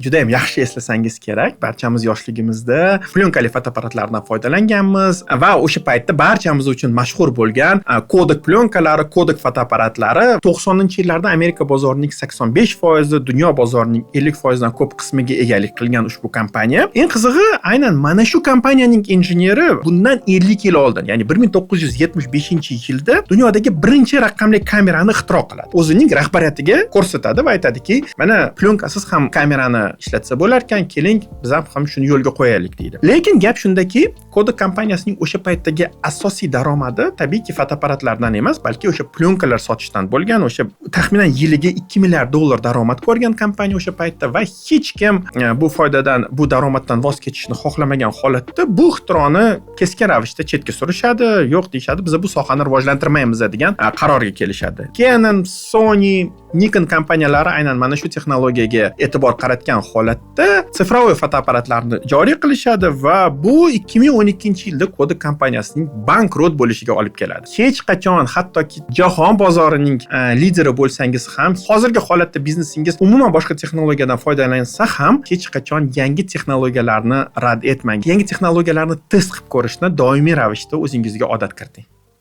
juda ham yaxshi eslasangiz kerak. Barchamiz yoshligimizda plyonkali fotoapparatlardan foydalanganmiz va o'sha paytda barchamiz uchun mashhur bo'lgan Kodak plyonkalari, Kodak fotoapparatlari 90-yillarda Amerika bozorining 85%, dunyo bozorining 50% dan ko'p qismiga egalik qilgan ushbu kompaniya. Eng qizig'i, aynan mana shu kompaniyaning injinieri bundan 50 yil oldin, ya'ni 1975-yilda dunyodagi birinchi raqamli kamerani ixtiro qiladi. O'zining rahbariyatiga ko'rsatadi va aytadiki, mana plyonkasiz ham kamerani ishlatsa bo'lar ekan, keling, biz ham shuni yo'lga qo'yaylik deydi. Lekin gap shundaki, Kodak kompaniyasining o'sha paytdagi asosiy daromadi tabiiyki fotoapparatlardan emas, balki o'sha plyonkalar sotishdan bo'lgan. O'sha taxminan yiliga $2 milliard daromad ko'rgan kompaniya o'sha paytda va hech kim bu foydadan, bu daromaddan voz kechishni xohlamagan holatda bu ixtironi keskin ravishda chetga surishadi, yo'q deyishadi, biz bu sohani rivojlantirmaymiz degan qarorga kelishadi. Canon, Sony, Nikon kompaniyalari aynan mana shu texnologiyaga e'tibor qaratgan holatda sifroviy fotoapparatlarni joriy qilishadi va bu 2012-yilda Kodak kompaniyasining bankrot bo'lishiga olib keladi. Hech qachon, hattoki jahon bozorining lideri bo'lsangiz ham, hozirgi holatda biznesingiz umuman boshqa texnologiyadan foydalansa ham, hech qachon yangi texnologiyalarni rad etmang. Yangi texnologiyalarni test qilib ko'rishni doimiy ravishda o'zingizga odat kiriting.